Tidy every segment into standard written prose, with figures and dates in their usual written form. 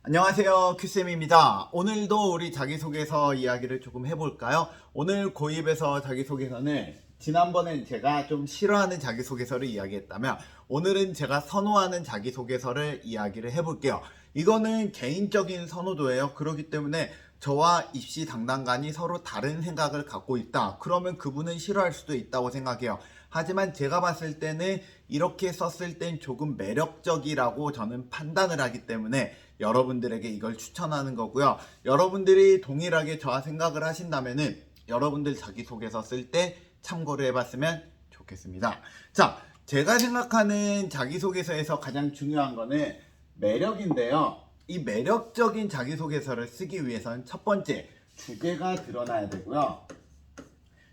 안녕하세요, 큐쌤입니다. 오늘도 우리 자기소개서 이야기를 조금 해볼까요? 오늘 고입에서 자기소개서는 지난번엔 제가 좀 싫어하는 자기소개서를 이야기했다면 오늘은 제가 선호하는 자기소개서를 이야기를 해볼게요. 이거는 개인적인 선호도예요. 그렇기 때문에 저와 입시 담당관이 서로 다른 생각을 갖고 있다. 그러면 그분은 싫어할 수도 있다고 생각해요. 하지만 제가 봤을 때는 이렇게 썼을 땐 조금 매력적이라고 저는 판단을 하기 때문에 여러분들에게 이걸 추천하는 거고요. 여러분들이 동일하게 저와 생각을 하신다면은 여러분들 자기소개서 쓸 때 참고를 해봤으면 좋겠습니다. 자, 제가 생각하는 자기소개서에서 가장 중요한 거는 매력인데요. 이 매력적인 자기소개서를 쓰기 위해서는 첫 번째, 주제가 드러나야 되고요.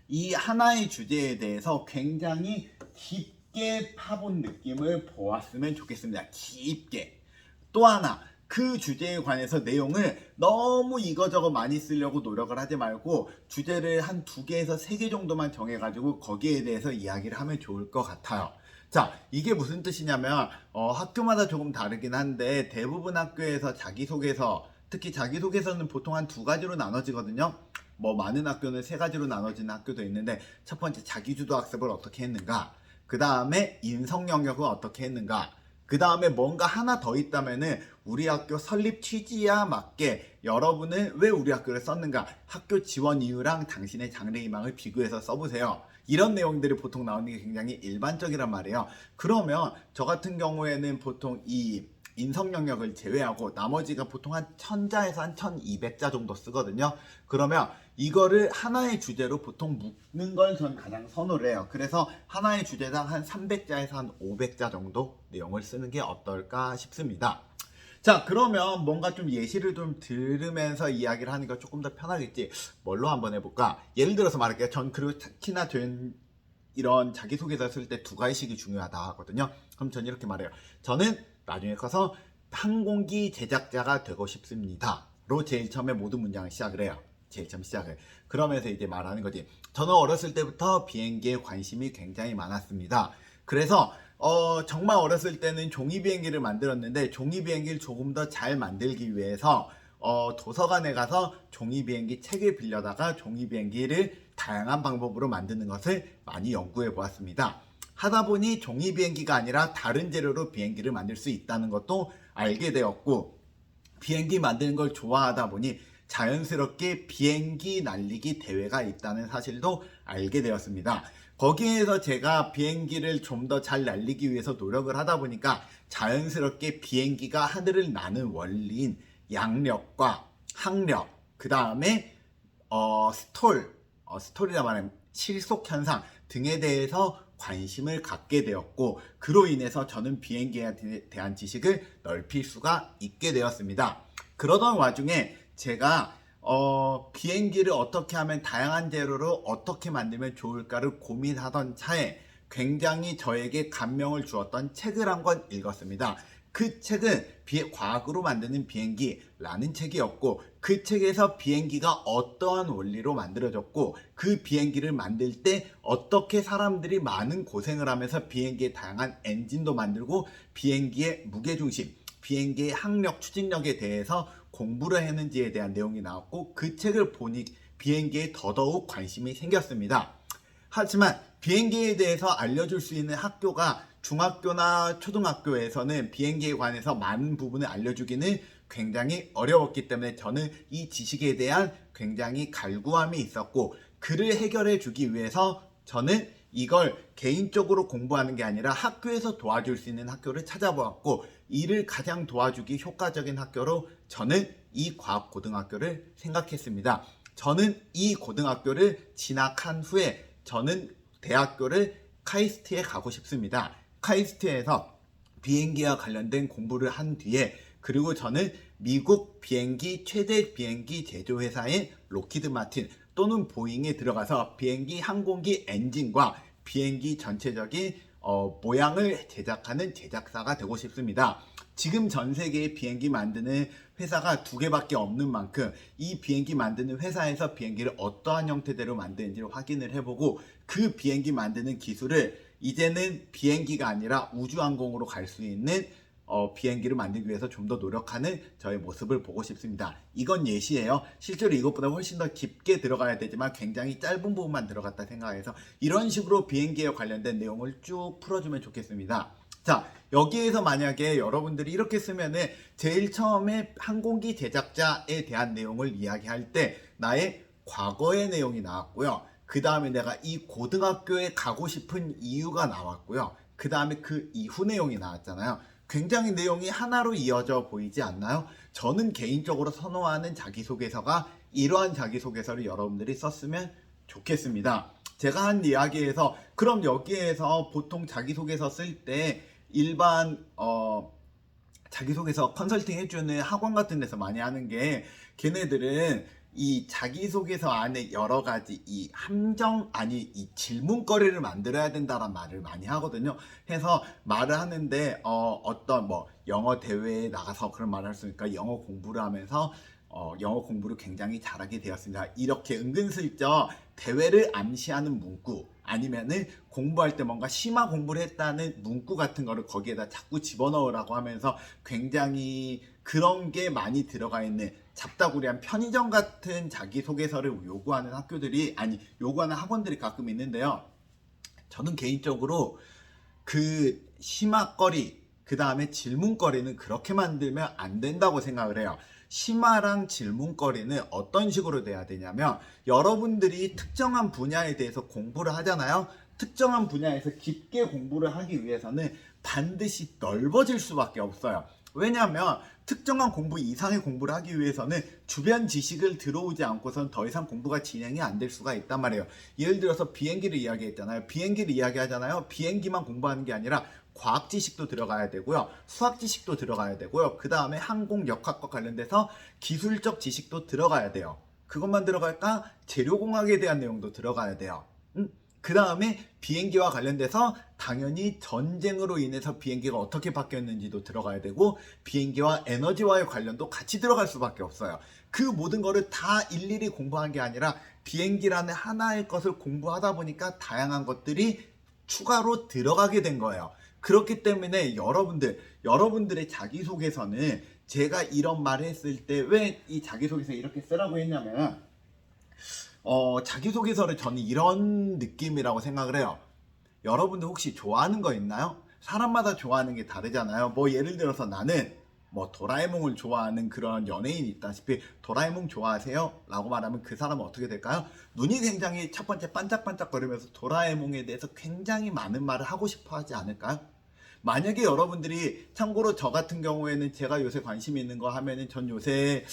이 하나의 주제에 대해서 굉장히 깊게 파본 느낌을 보았으면 좋겠습니다. 깊게. 또 하나, 그 주제에 관해서 내용을 너무 이거저거 많이 쓰려고 노력을 하지 말고 주제를 한 2개에서 3개 정도만 정해가지고 거기에 대해서 이야기를 하면 좋을 것 같아요. 자, 이게 무슨 뜻이냐면 학교마다 조금 다르긴 한데 대부분 학교에서 자기소개서, 특히 자기소개서는 보통 한 2가지로 나눠지거든요. 뭐 많은 학교는 3가지로 나눠지는 학교도 있는데, 첫 번째 자기주도 학습을 어떻게 했는가, 그 다음에 인성 영역을 어떻게 했는가, 그 다음에 뭔가 하나 더 있다면은 우리 학교 설립 취지에 맞게 여러분은 왜 우리 학교를 썼는가, 학교 지원 이유랑 당신의 장래희망을 비교해서 써보세요. 이런 내용들이 보통 나오는 게 굉장히 일반적이란 말이에요. 그러면 저 같은 경우에는 보통 이 인성 영역을 제외하고 나머지가 보통 한 1000자에서 한 1200자 정도 쓰거든요. 그러면 이거를 하나의 주제로 보통 묶는 걸 전 가장 선호를 해요. 그래서 하나의 주제당 한 300자에서 한 500자 정도 내용을 쓰는 게 어떨까 싶습니다. 자, 그러면 뭔가 좀 예시를 좀 들으면서 이야기를 하는 게 조금 더 편하겠지. 뭘로 한번 해볼까? 예를 들어서 말할게요. 전 그리고 특히나 이런 자기소개서 쓸 때 2가지씩이 중요하다 하거든요. 그럼 전 이렇게 말해요. 저는 나중에 커서 항공기 제작자가 되고 싶습니다. 로 제일 처음에 모든 문장을 시작을 해요. 제일 처음 시작을. 그러면서 이제 말하는 거지. 저는 어렸을 때부터 비행기에 관심이 굉장히 많았습니다. 그래서 정말 어렸을 때는 종이 비행기를 만들었는데 종이 비행기를 조금 더 잘 만들기 위해서 도서관에 가서 종이 비행기 책을 빌려다가 종이 비행기를 다양한 방법으로 만드는 것을 많이 연구해 보았습니다. 하다 보니 종이 비행기가 아니라 다른 재료로 비행기를 만들 수 있다는 것도 알게 되었고, 비행기 만드는 걸 좋아하다 보니 자연스럽게 비행기 날리기 대회가 있다는 사실도 알게 되었습니다. 거기에서 제가 비행기를 좀 더 잘 날리기 위해서 노력을 하다 보니까 자연스럽게 비행기가 하늘을 나는 원리인 양력과 항력, 그 다음에 스톨이라 말하면 실속 현상 등에 대해서 관심을 갖게 되었고, 그로 인해서 저는 비행기에 대한 지식을 넓힐 수가 있게 되었습니다. 그러던 와중에 제가 비행기를 어떻게 하면 다양한 재료로 어떻게 만들면 좋을까를 고민하던 차에 굉장히 저에게 감명을 주었던 책을 한 권 읽었습니다. 그 책은 과학으로 만드는 비행기라는 책이었고, 그 책에서 비행기가 어떠한 원리로 만들어졌고 그 비행기를 만들 때 어떻게 사람들이 많은 고생을 하면서 비행기의 다양한 엔진도 만들고 비행기의 무게중심, 비행기의 항력, 추진력에 대해서 공부를 했는지에 대한 내용이 나왔고, 그 책을 보니 비행기에 더더욱 관심이 생겼습니다. 하지만 비행기에 대해서 알려줄 수 있는 학교가 중학교나 초등학교에서는 비행기에 관해서 많은 부분을 알려주기는 굉장히 어려웠기 때문에 저는 이 지식에 대한 굉장히 갈구함이 있었고, 그를 해결해 주기 위해서 저는 이걸 개인적으로 공부하는 게 아니라 학교에서 도와줄 수 있는 학교를 찾아보았고, 이를 가장 도와주기 효과적인 학교로 저는 이 과학고등학교를 생각했습니다. 저는 이 고등학교를 진학한 후에 저는 대학교를 카이스트에 가고 싶습니다. 카이스트에서 비행기와 관련된 공부를 한 뒤에, 그리고 저는 미국 비행기 최대 비행기 제조회사인 로키드 마틴 또는 보잉에 들어가서 비행기 항공기 엔진과 비행기 전체적인 모양을 제작하는 제작사가 되고 싶습니다. 지금 전 세계에 비행기 만드는 회사가 2개밖에 없는 만큼 이 비행기 만드는 회사에서 비행기를 어떠한 형태대로 만드는지를 확인을 해보고, 그 비행기 만드는 기술을 이제는 비행기가 아니라 우주항공으로 갈 수 있는 비행기를 만들기 위해서 좀 더 노력하는 저의 모습을 보고 싶습니다. 이건 예시예요. 실제로 이것보다 훨씬 더 깊게 들어가야 되지만 굉장히 짧은 부분만 들어갔다 생각해서 이런 식으로 비행기에 관련된 내용을 쭉 풀어주면 좋겠습니다. 자, 여기에서 만약에 여러분들이 이렇게 쓰면은 제일 처음에 항공기 제작자에 대한 내용을 이야기할 때 나의 과거의 내용이 나왔고요. 그 다음에 내가 이 고등학교에 가고 싶은 이유가 나왔고요. 그 다음에 그 이후 내용이 나왔잖아요. 굉장히 내용이 하나로 이어져 보이지 않나요? 저는 개인적으로 선호하는 자기소개서가 이러한 자기소개서를 여러분들이 썼으면 좋겠습니다. 제가 한 이야기에서 그럼 여기에서 보통 자기소개서 쓸 때 일반 자기소개서 컨설팅 해주는 학원 같은 데서 많이 하는 게 걔네들은 이 자기소개서 안에 여러 가지 이 질문거리를 만들어야 된다는 말을 많이 하거든요. 해서 말을 하는데 어떤 뭐 영어 대회에 나가서 그런 말을 할 수 있으니까 영어 공부를 하면서 영어 공부를 굉장히 잘하게 되었습니다. 이렇게 은근슬쩍 대회를 암시하는 문구 아니면은 공부할 때 뭔가 심화 공부를 했다는 문구 같은 거를 거기에다 자꾸 집어넣으라고 하면서 굉장히 그런 게 많이 들어가 있는 잡다구리한 편의점 같은 자기소개서를 요구하는 요구하는 학원들이 가끔 있는데요. 저는 개인적으로 그 심화거리 그 다음에 질문거리는 그렇게 만들면 안 된다고 생각을 해요. 심화랑 질문거리는 어떤 식으로 돼야 되냐면 여러분들이 특정한 분야에 대해서 공부를 하잖아요. 특정한 분야에서 깊게 공부를 하기 위해서는 반드시 넓어질 수밖에 없어요. 왜냐하면 특정한 공부 이상의 공부를 하기 위해서는 주변 지식을 들어오지 않고선 더 이상 공부가 진행이 안 될 수가 있단 말이에요. 예를 들어서 비행기를 이야기했잖아요. 비행기를 이야기하잖아요. 비행기만 공부하는 게 아니라 과학 지식도 들어가야 되고요. 수학 지식도 들어가야 되고요. 그 다음에 항공역학과 관련돼서 기술적 지식도 들어가야 돼요. 그것만 들어갈까? 재료공학에 대한 내용도 들어가야 돼요. 그 다음에 비행기와 관련돼서 당연히 전쟁으로 인해서 비행기가 어떻게 바뀌었는지도 들어가야 되고 비행기와 에너지와의 관련도 같이 들어갈 수밖에 없어요. 그 모든 거를 다 일일이 공부한 게 아니라 비행기라는 하나의 것을 공부하다 보니까 다양한 것들이 추가로 들어가게 된 거예요. 그렇기 때문에 여러분들의 자기소개서는 제가 이런 말을 했을 때 왜 이 자기소개서 이렇게 쓰라고 했냐면 자기소개서를 저는 이런 느낌이라고 생각을 해요. 여러분들 혹시 좋아하는 거 있나요? 사람마다 좋아하는 게 다르잖아요. 뭐 예를 들어서 나는 뭐 도라에몽을 좋아하는 그런 연예인이 있다시피 도라에몽 좋아하세요? 라고 말하면 그 사람은 어떻게 될까요? 눈이 굉장히 첫 번째 반짝반짝거리면서 도라에몽에 대해서 굉장히 많은 말을 하고 싶어 하지 않을까요? 만약에 여러분들이 참고로 저 같은 경우에는 제가 요새 관심이 있는 거 하면은 전 요새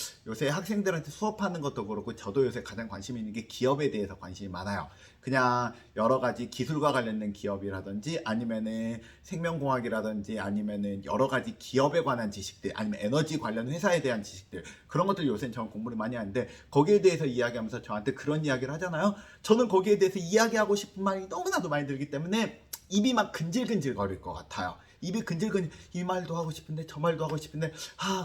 학생들한테 수업하는 것도 그렇고 저도 요새 가장 관심이 있는 게 기업에 대해서 관심이 많아요. 그냥 여러 가지 기술과 관련된 기업이라든지 아니면은 생명공학이라든지 아니면은 여러 가지 기업에 관한 지식들 아니면 에너지 관련 회사에 대한 지식들 그런 것들 요새 저는 공부를 많이 하는데 거기에 대해서 이야기하면서 저한테 그런 이야기를 하잖아요. 저는 거기에 대해서 이야기하고 싶은 말이 너무나도 많이 들기 때문에 입이 막 근질근질 거릴 것 같아요. 입이 근질근질 이 말도 하고 싶은데 저 말도 하고 싶은데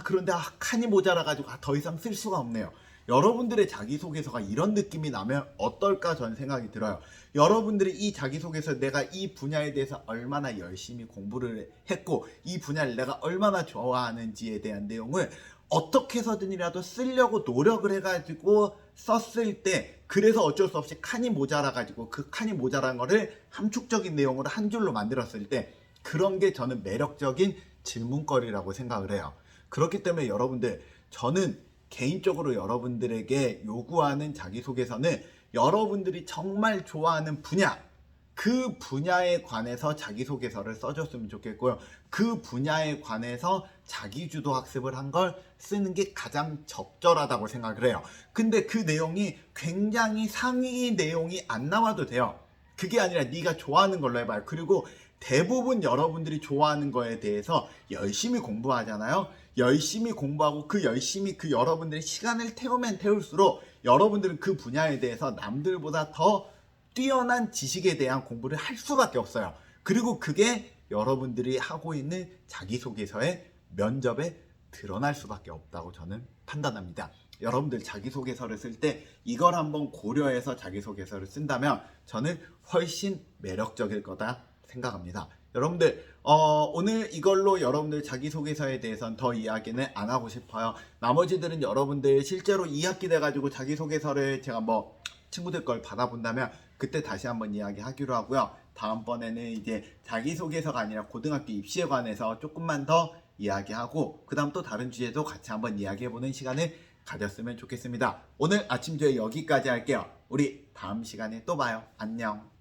그런데 칸이 모자라가지고 더 이상 쓸 수가 없네요. 여러분들의 자기소개서가 이런 느낌이 나면 어떨까 저는 생각이 들어요. 여러분들이 이 자기소개서 내가 이 분야에 대해서 얼마나 열심히 공부를 했고 이 분야를 내가 얼마나 좋아하는지에 대한 내용을 어떻게 해서든이라도 쓰려고 노력을 해가지고 썼을 때 그래서 어쩔 수 없이 칸이 모자라가지고 그 칸이 모자란 거를 함축적인 내용으로 한 줄로 만들었을 때 그런 게 저는 매력적인 질문거리라고 생각을 해요. 그렇기 때문에 여러분들 저는 개인적으로 여러분들에게 요구하는 자기소개서는 여러분들이 정말 좋아하는 분야 그 분야에 관해서 자기소개서를 써줬으면 좋겠고요. 그 분야에 관해서 자기주도 학습을 한 걸 쓰는 게 가장 적절하다고 생각을 해요. 근데 그 내용이 굉장히 상위 내용이 안 나와도 돼요. 그게 아니라 네가 좋아하는 걸로 해봐요. 그리고 대부분 여러분들이 좋아하는 거에 대해서 열심히 공부하잖아요. 열심히 공부하고 그 여러분들이 시간을 태우면 태울수록 여러분들은 그 분야에 대해서 남들보다 더 뛰어난 지식에 대한 공부를 할 수밖에 없어요. 그리고 그게 여러분들이 하고 있는 자기소개서의 면접에 드러날 수밖에 없다고 저는 판단합니다. 여러분들 자기소개서를 쓸 때 이걸 한번 고려해서 자기소개서를 쓴다면 저는 훨씬 매력적일 거다 생각합니다. 여러분들 오늘 이걸로 여러분들 자기소개서에 대해서는 더 이야기는 안 하고 싶어요. 나머지들은 여러분들 실제로 2학기 돼가지고 자기소개서를 제가 뭐 친구들 걸 받아본다면 그때 다시 한번 이야기하기로 하고요. 다음번에는 이제 자기소개서가 아니라 고등학교 입시에 관해서 조금만 더 이야기하고 그 다음 또 다른 주제도 같이 한번 이야기해보는 시간을 가졌으면 좋겠습니다. 오늘 아침 조회 여기까지 할게요. 우리 다음 시간에 또 봐요. 안녕.